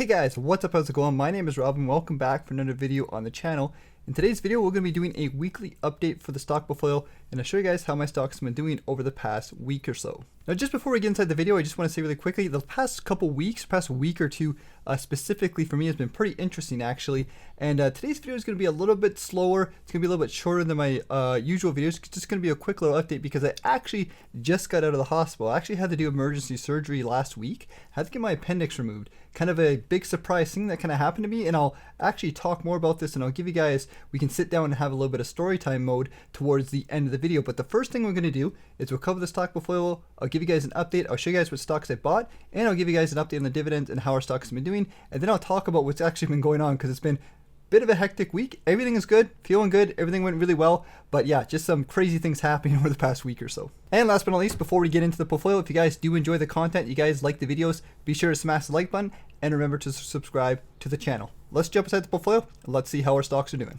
Hey guys, what's up, how's it going? My name is Rob and welcome back for another video on the channel. In today's video, we're going to be doing a weekly update for the stock portfolio and I'll show you guys how my stocks have been doing over the past week or so. Now, just before we get inside the video, I just want to say really quickly, the past couple weeks, past week or two, specifically for me has been pretty interesting actually. And today's video is going to be a little bit slower. It's going to be a little bit shorter than my usual videos. It's just going to be a quick little update because I actually just got out of the hospital. I actually had to do emergency surgery last week. I had to get my appendix removed. Kind of a big surprise thing that kind of happened to me, and I'll actually talk more about this and I'll give you guys, we can sit down and have a little bit of story time mode towards the end of the video. But the first thing we're going to do is we'll cover the stock portfolio. I'll give you guys an update. I'll show you guys what stocks I bought, and I'll give you guys an update on the dividends and how our stocks have been doing. And then I'll talk about what's actually been going on because it's been bit of a hectic week. Everything is good, feeling good, everything went really well, but yeah, just some crazy things happening over the past week or so. And last but not least, before we get into the portfolio, if you guys do enjoy the content, you guys like the videos, be sure to smash the like button and remember to subscribe to the channel. Let's jump inside the portfolio and let's see how our stocks are doing.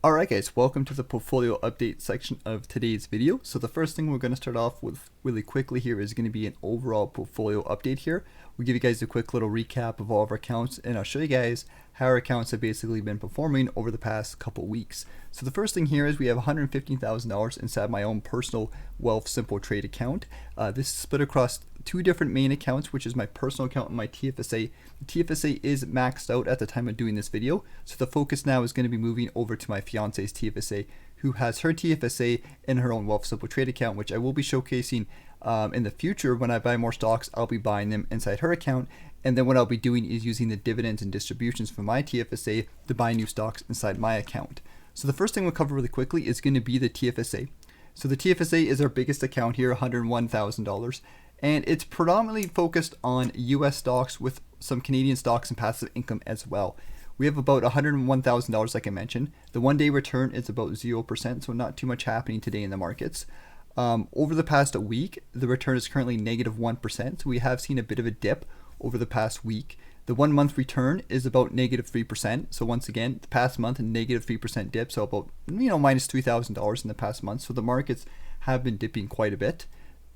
Alright guys, welcome to the portfolio update section of today's video. So the first thing we're going to start off with really quickly here is going to be an overall portfolio update here. We'll give you guys a quick little recap of all of our accounts and I'll show you guys how our accounts have basically been performing over the past couple weeks. So the first thing here is we have $115,000 inside my own personal Wealthsimple trade account. This is split across two different main accounts, which is my personal account and my TFSA. The TFSA is maxed out at the time of doing this video, so the focus now is going to be moving over to my fiance's TFSA, who has her TFSA in her own Wealthsimple trade account, which I will be showcasing in the future. When I buy more stocks, I'll be buying them inside her account, and then what I'll be doing is using the dividends and distributions from my TFSA to buy new stocks inside my account. So the first thing we'll cover really quickly is going to be the TFSA. So the TFSA is our biggest account here, $101,000. And it's predominantly focused on US stocks with some Canadian stocks and passive income as well. We have about $101,000 like I mentioned. The one-day return is about 0%, so not too much happening today in the markets. Over the past week, the return is currently negative 1%, so we have seen a bit of a dip over the past week. The 1 month return is about negative 3%. So once again, the past month, a negative 3% dip, so about minus $3,000 in the past month. So the markets have been dipping quite a bit.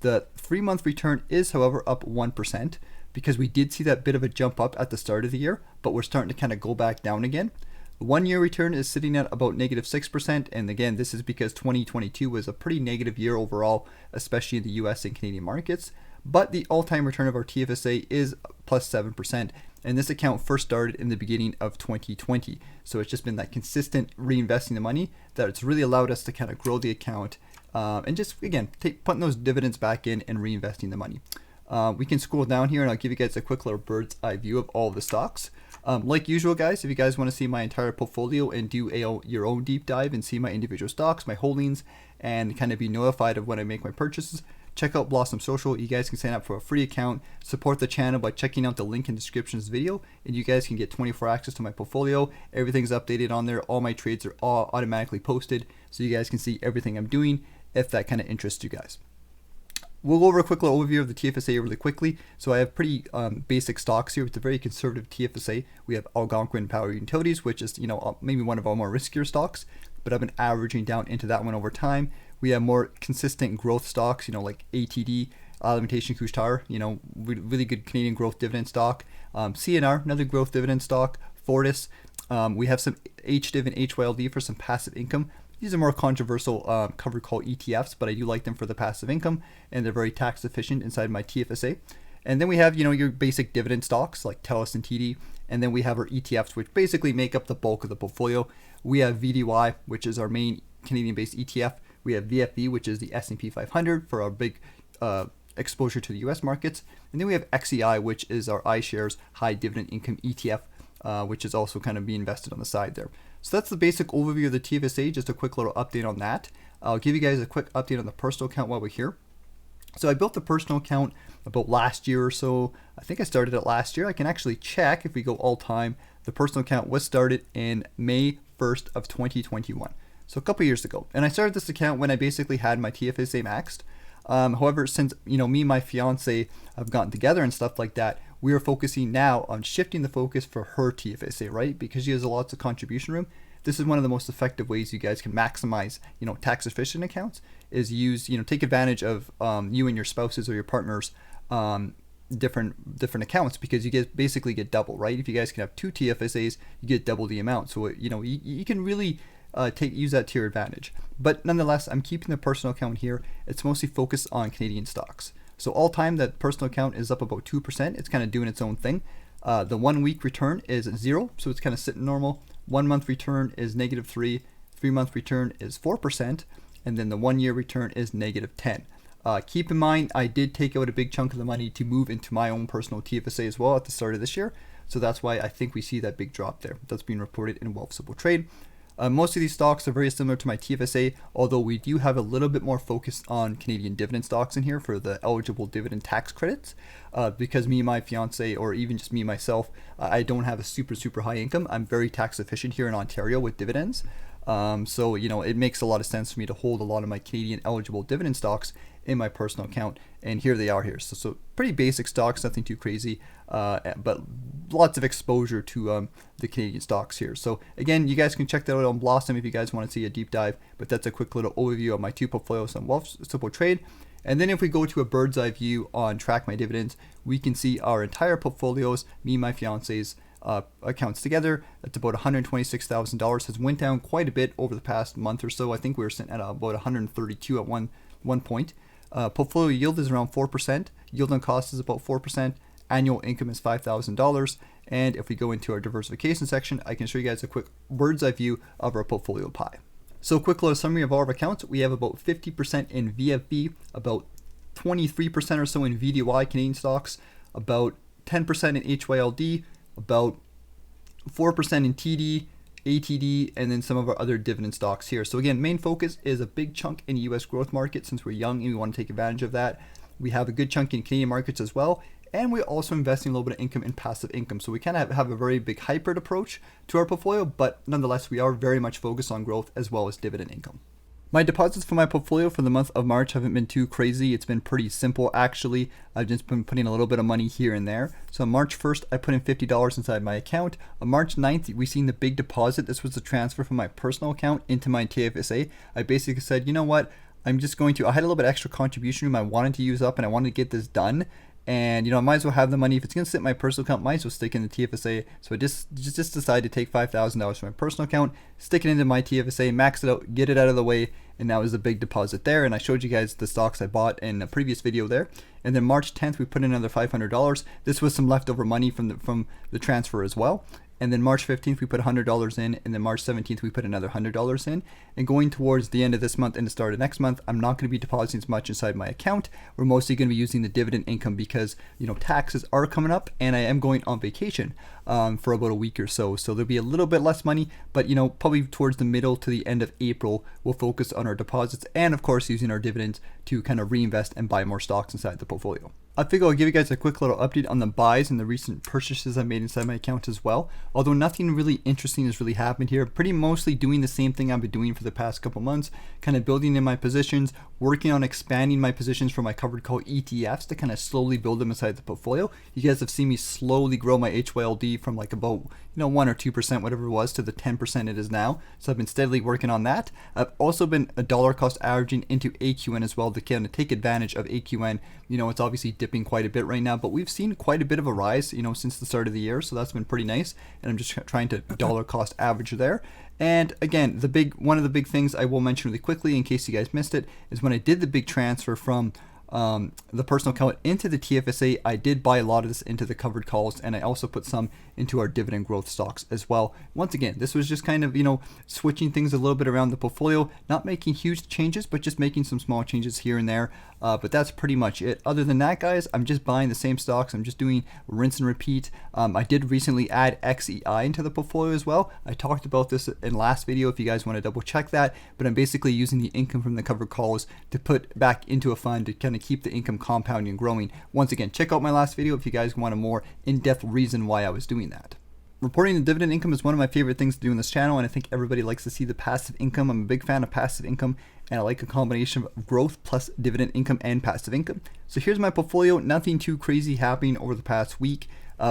The 3 month return is, however, up 1% because we did see that bit of a jump up at the start of the year, but we're starting to kind of go back down again. The 1 year return is sitting at about negative 6%, and again, this is because 2022 was a pretty negative year overall, especially in the US and Canadian markets. But the all-time return of our TFSA is plus 7%, and this account first started in the beginning of 2020. So it's just been that consistent reinvesting the money that it's really allowed us to kind of grow the account and just, again, putting those dividends back in and reinvesting the money. We can scroll down here and I'll give you guys a quick little bird's eye view of all of the stocks. Like usual, guys, if you guys want to see my entire portfolio and do your own deep dive and see my individual stocks, my holdings, and kind of be notified of when I make my purchases, check out Blossom Social. You guys can sign up for a free account, support the channel by checking out the link in the description of this video, and you guys can get 24 access to my portfolio. Everything's updated on there. All my trades are all automatically posted, so you guys can see everything I'm doing if that kind of interests you guys. We'll go over a quick little overview of the TFSA really quickly. So I have pretty basic stocks here with a very conservative TFSA. We have Algonquin Power Utilities, which is maybe one of our more riskier stocks, but I've been averaging down into that one over time. We have more consistent growth stocks, like ATD, Alimentation Couche-Tard, really good Canadian growth dividend stock. CNR, another growth dividend stock. Fortis. We have some HDIV and HYLD for some passive income. These are more controversial covered call ETFs, but I do like them for the passive income, and they're very tax efficient inside my TFSA. And then we have, your basic dividend stocks like TELUS and TD, and then we have our ETFs, which basically make up the bulk of the portfolio. We have VDY, which is our main Canadian-based ETF. We have VFV, which is the S&P 500 for our big exposure to the US markets. And then we have XEI, which is our iShares high dividend income ETF, which is also kind of being invested on the side there. So that's the basic overview of the TFSA, just a quick little update on that. I'll give you guys a quick update on the personal account while we're here. So I built the personal account about last year or so. I think I started it last year. I can actually check if we go all time. The personal account was started in May 1st of 2021. So a couple years ago. And I started this account when I basically had my TFSA maxed. However, since me and my fiance have gotten together and stuff like that, we are focusing now on shifting the focus for her TFSA, right? Because she has lots of contribution room. This is one of the most effective ways you guys can maximize, tax efficient accounts is use, take advantage of you and your spouses or your partners different accounts, because you basically get double, right? If you guys can have 2 TFSAs, you get double the amount. So you can really use that to your advantage. But nonetheless, I'm keeping the personal account here. It's mostly focused on Canadian stocks. So all time that personal account is up about 2%. It's kind of doing its own thing. The 1 week return is 0, so it's kind of sitting normal. 1 month return is -3. 3 month return is 4%, and then the 1 year return is -10. Keep in mind, I did take out a big chunk of the money to move into my own personal TFSA as well at the start of this year. So that's why I think we see that big drop there. That's being reported in Wealthsimple Trade. Most of these stocks are very similar to my TFSA, although we do have a little bit more focus on Canadian dividend stocks in here for the eligible dividend tax credits. Because me and my fiance, or even just me myself, I don't have a super high income. I'm very tax efficient here in Ontario with dividends. So it makes a lot of sense for me to hold a lot of my Canadian eligible dividend stocks in my personal account, and here they are here. So pretty basic stocks, nothing too crazy, but lots of exposure to the Canadian stocks here. So again, you guys can check that out on Blossom if you guys want to see a deep dive, but that's a quick little overview of my 2 portfolios on Wealthsimple Trade. And then if we go to a bird's eye view on Track My Dividends, we can see our entire portfolios, me and my fiance's accounts together. That's about $126,000. Has went down quite a bit over the past month or so. I think we were sitting at about 132 at one point. Portfolio yield is around 4%. Yield on cost is about 4%. Annual income is $5,000. And if we go into our diversification section, I can show you guys a quick bird's eye view of our portfolio pie. So a quick little summary of all our accounts. We have about 50% in VFB, about 23% or so in VDY Canadian stocks, about 10% in HYLD, about 4% in TD, ATD, and then some of our other dividend stocks here. So again, main focus is a big chunk in US growth market since we're young and we want to take advantage of that. We have a good chunk in Canadian markets as well. And we're also investing a little bit of income in passive income. So we kind of have a very big hybrid approach to our portfolio, but nonetheless, we are very much focused on growth as well as dividend income. My deposits for my portfolio for the month of March haven't been too crazy. It's been pretty simple, actually. I've just been putting a little bit of money here and there. So on March 1st, I put in $50 inside my account. On March 9th, we seen the big deposit. This was the transfer from my personal account into my TFSA. I basically said, you know what? I had a little bit extra contribution room I wanted to use up, and I wanted to get this done. And I might as well have the money. If it's going to sit in my personal account, might as well stick in the TFSA. So I just decided to take $5,000 from my personal account, stick it into my TFSA, max it out, get it out of the way, and that was a big deposit there. And I showed you guys the stocks I bought in a previous video there. And then March 10th, we put in another $500. This was some leftover money from the transfer as well. And then March 15th, we put $100 in. And then March 17th, we put another $100 in. And going towards the end of this month and the start of next month, I'm not going to be depositing as much inside my account. We're mostly going to be using the dividend income because, taxes are coming up and I am going on vacation for about a week or so. So there'll be a little bit less money, but, probably towards the middle to the end of April, we'll focus on our deposits and, of course, using our dividends to kind of reinvest and buy more stocks inside the portfolio. I figure I'll give you guys a quick little update on the buys and the recent purchases I made inside my account as well. Although nothing really interesting has really happened here. Pretty mostly doing the same thing I've been doing for the past couple months, kind of building in my positions, working on expanding my positions for my covered call ETFs to kind of slowly build them inside the portfolio. You guys have seen me slowly grow my HYLD from like about 1 or 2%, whatever it was, to the 10% it is now. So I've been steadily working on that. I've also been a dollar cost averaging into AQN as well to kind of take advantage of AQN. It's obviously dipping quite a bit right now, but we've seen quite a bit of a rise, since the start of the year. So that's been pretty nice. And I'm just trying to dollar cost average there. And again, one of the big things I will mention really quickly in case you guys missed it is when I did the big transfer from the personal account into the TFSA, I did buy a lot of this into the covered calls, and I also put some into our dividend growth stocks as well. Once again, this was just kind of, switching things a little bit around the portfolio, not making huge changes, but just making some small changes here and there. But that's pretty much it. Other than that, guys, I'm just buying the same stocks. I'm just doing rinse and repeat. I did recently add XEI into the portfolio as well. I talked about this in last video if you guys want to double check that, but I'm basically using the income from the covered calls to put back into a fund to kind of keep the income compounding and growing. Once again, check out my last video if you guys want a more in-depth reason why I was doing that. Reporting the dividend income is one of my favorite things to do in this channel, and I think everybody likes to see the passive income. I'm a big fan of passive income, and I like a combination of growth plus dividend income and passive income. So here's my portfolio. Nothing too crazy happening over the past week.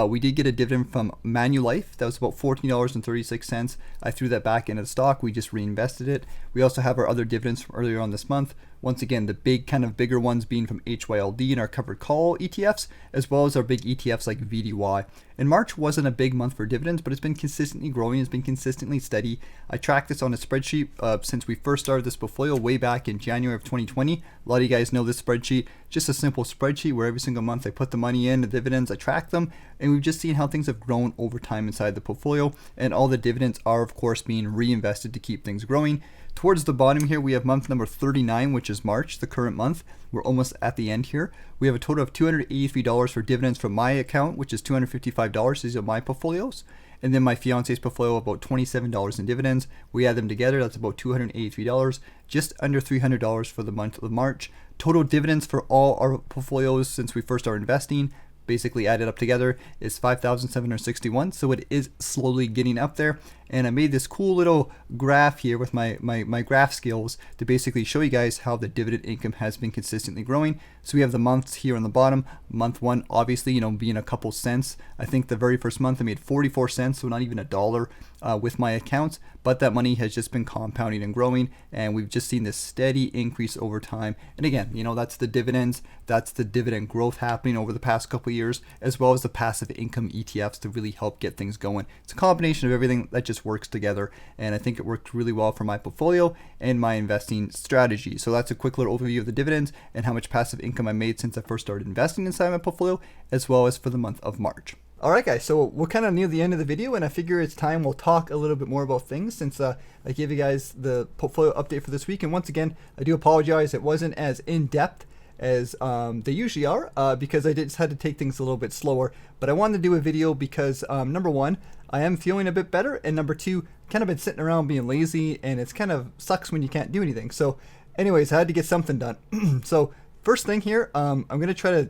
We did get a dividend from Manulife. That was about $14.36. I threw that back into the stock. We just reinvested it. We also have our other dividends from earlier on this month. Once again, the bigger ones being from HYLD and our covered call ETFs, as well as our big ETFs like VDY. And March wasn't a big month for dividends, but it's been consistently growing, it's been consistently steady. I tracked this on a spreadsheet since we first started this portfolio way back in January of 2020. A lot of you guys know this spreadsheet, just a simple spreadsheet where every single month I put the money in, the dividends, I track them, and we've just seen how things have grown over time inside the portfolio, and all the dividends are of course being reinvested to keep things growing. Towards the bottom here, we have month number 39, which is March, the current month. We're almost at the end here. We have a total of $283 for dividends from my account, which is $255. These are my portfolios. And then my fiance's portfolio, about $27 in dividends. We add them together, that's about $283, just under $300 for the month of March. Total dividends for all our portfolios since we first started investing, basically added up together, is 5,761. So it is slowly getting up there. And I made this cool little graph here with my graph skills to basically show you guys how the dividend income has been consistently growing. So we have the months here on the bottom. Month one, obviously, being a couple cents. I think the very first month I made 44 cents, so not even $1 with my accounts. But that money has just been compounding and growing, and we've just seen this steady increase over time. And again, that's the dividends, that's the dividend growth happening over the past couple of years, as well as the passive income ETFs to really help get things going. It's a combination of everything that just works together, and I think it worked really well for my portfolio and my investing strategy. So that's a quick little overview of the dividends and how much passive income I made since I first started investing inside my portfolio, as well as for the month of March. All right, guys, so we're kind of near the end of the video, and I figure it's time we'll talk a little bit more about things since I gave you guys the portfolio update for this week. And once again, I do apologize. It wasn't as in-depth as they usually are because I just had to take things a little bit slower. But I wanted to do a video because number one, I am feeling a bit better, and number two, kind of been sitting around being lazy, and it's kind of sucks when you can't do anything. So anyways, I had to get something done. So first thing here, I'm going to try to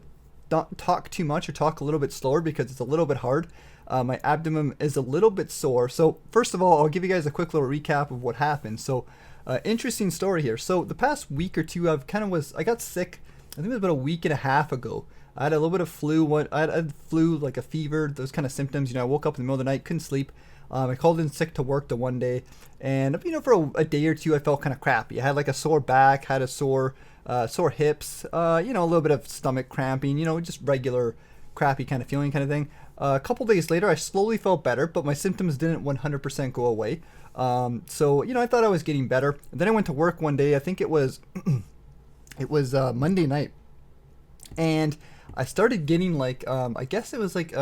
not talk too much or talk a little bit slower because it's a little bit hard. My abdomen is a little bit sore. So first of all, I'll give you guys a quick little recap of what happened. So interesting story here. So the past week or two, I got sick. I think it was about a week and a half ago. I had a little bit of flu. I had flu, like a fever, those kind of symptoms. I woke up in the middle of the night, couldn't sleep. I called in sick to work the one day, and for a day or two, I felt kind of crappy. I had like a sore back, had a sore hips, a little bit of stomach cramping, just regular crappy kind of feeling kind of thing. A couple days later, I slowly felt better, but my symptoms didn't 100% go away. So I thought I was getting better. And then I went to work one day. I think it was Monday night, and I started getting like I guess it was like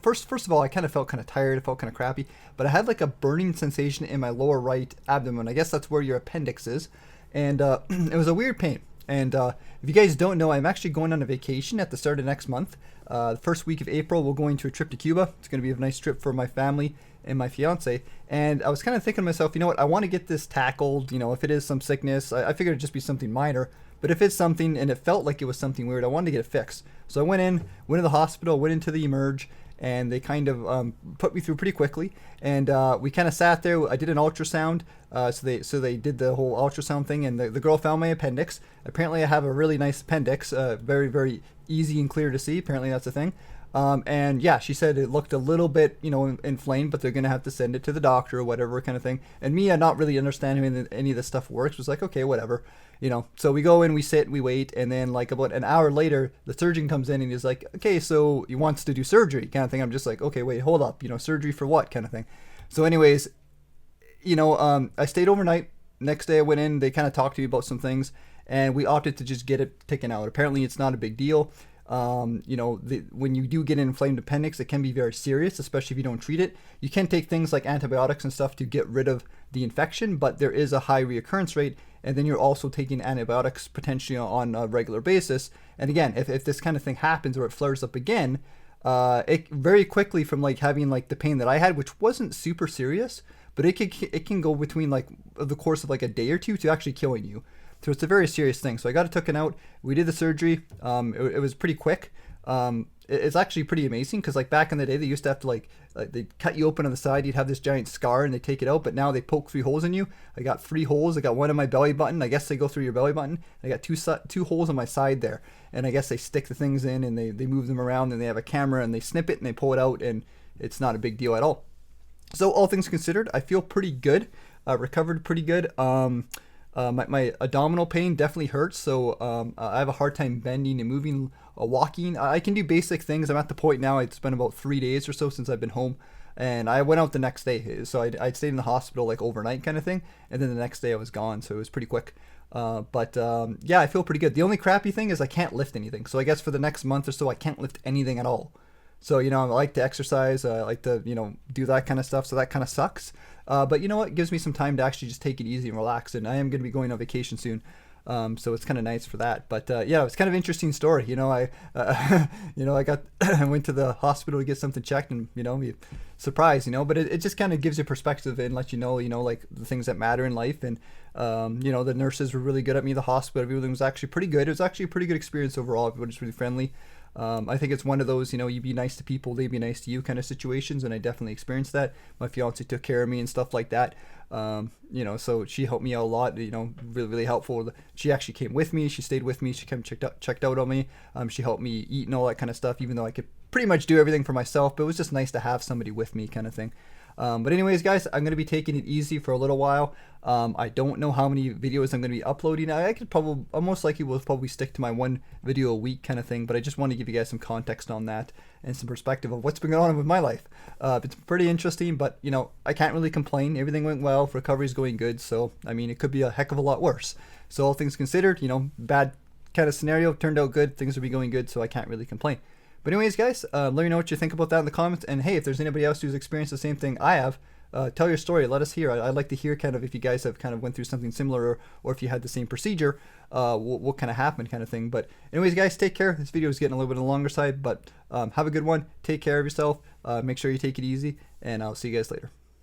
first of all, I kind of felt kind of tired. I felt kind of crappy, but I had like a burning sensation in my lower right abdomen. I guess that's where your appendix is, and it was a weird pain. And if you guys don't know, I'm actually going on a vacation at the start of next month. The first week of April, we're going to a trip to Cuba. It's going to be a nice trip for my family and my fiance. And I was kind of thinking to myself, what? I want to get this tackled. If it is some sickness, I figured it'd just be something minor. But if it's something, and it felt like it was something weird, I wanted to get it fixed. So I went to the hospital, went into the emerge, and they kind of put me through pretty quickly. And we kind of sat there. I did an ultrasound. So they did the whole ultrasound thing, and the girl found my appendix. Apparently, I have a really nice appendix, very, very easy and clear to see. Apparently, that's a thing. And yeah, she said it looked a little bit, inflamed, but they're going to have to send it to the doctor or whatever kind of thing. And me, not really understanding any of this stuff works, was like, okay, whatever, So we go in, we sit, we wait, and then like about an hour later, the surgeon comes in and he's like, okay, so he wants to do surgery kind of thing. I'm just like, okay, wait, hold up, surgery for what kind of thing. So anyways, I stayed overnight. Next day I went in, they kind of talked to me about some things, and we opted to just get it taken out. Apparently it's not a big deal. When you do get an inflamed appendix, it can be very serious, especially if you don't treat it. You can take things like antibiotics and stuff to get rid of the infection, but there is a high reoccurrence rate, and then you're also taking antibiotics potentially on a regular basis. And again, if this kind of thing happens or it flares up again, it very quickly from like having like the pain that I had, which wasn't super serious, but it can go between like the course of like a day or two to actually killing you. So it's a very serious thing. So I got it taken out. We did the surgery. It was pretty quick. It's actually pretty amazing because like back in the day, they used to have to like they cut you open on the side. You'd have this giant scar and they take it out. But now they poke 3 holes in you. I got 3 holes. I got one in my belly button. I guess they go through your belly button. I got two holes on my side there. And I guess they stick the things in and they move them around, and they have a camera and they snip it and they pull it out, and it's not a big deal at all. So all things considered, I feel pretty good. Recovered pretty good. My abdominal pain definitely hurts, so I have a hard time bending and moving, walking. I can do basic things. I'm at the point now, it's been about 3 days or so since I've been home, and I went out the next day. So I'd stayed in the hospital like overnight kind of thing, and then the next day I was gone, so it was pretty quick. But yeah, I feel pretty good. The only crappy thing is I can't lift anything. So I guess for the next month or so, I can't lift anything at all. So, you know, I like to exercise. I like to, you know, do that kind of stuff. So that kind of sucks. But you know what? It gives me some time to actually just take it easy and relax. And I am going to be going on vacation soon. So it's kind of nice for that. But yeah, it's kind of interesting story. You know, you know, I went to the hospital to get something checked, and you know, be surprised. You know, but it just kind of gives you perspective and lets you know, like the things that matter in life. And you know, the nurses were really good at me. The hospital, everything was actually pretty good. It was actually a pretty good experience overall. Everybody's really friendly. I think it's one of those, you know, you be nice to people, they be nice to you kind of situations, and I definitely experienced that. My fiance took care of me and stuff like that. You know, so she helped me out a lot, you know, really, really helpful. She actually came with me, she stayed with me, she came checked out on me. She helped me eat and all that kind of stuff, even though I could pretty much do everything for myself, but it was just nice to have somebody with me kind of thing. But anyways, guys, I'm going to be taking it easy for a little while. I don't know how many videos I'm going to be uploading. I most likely will probably stick to my one video a week kind of thing, but I just want to give you guys some context on that and some perspective of what's been going on with my life. It's pretty interesting, but you know, I can't really complain. Everything went well. Recovery's going good. So, I mean, it could be a heck of a lot worse. So all things considered, you know, bad kind of scenario turned out good. Things will be going good. So I can't really complain. But anyways, guys, let me know what you think about that in the comments. And hey, if there's anybody else who's experienced the same thing I have, tell your story. Let us hear. I'd like to hear kind of if you guys have kind of went through something similar, or if you had the same procedure, what kind of happened kind of thing. But anyways, guys, take care. This video is getting a little bit on the longer side, but have a good one. Take care of yourself. Make sure you take it easy, and I'll see you guys later.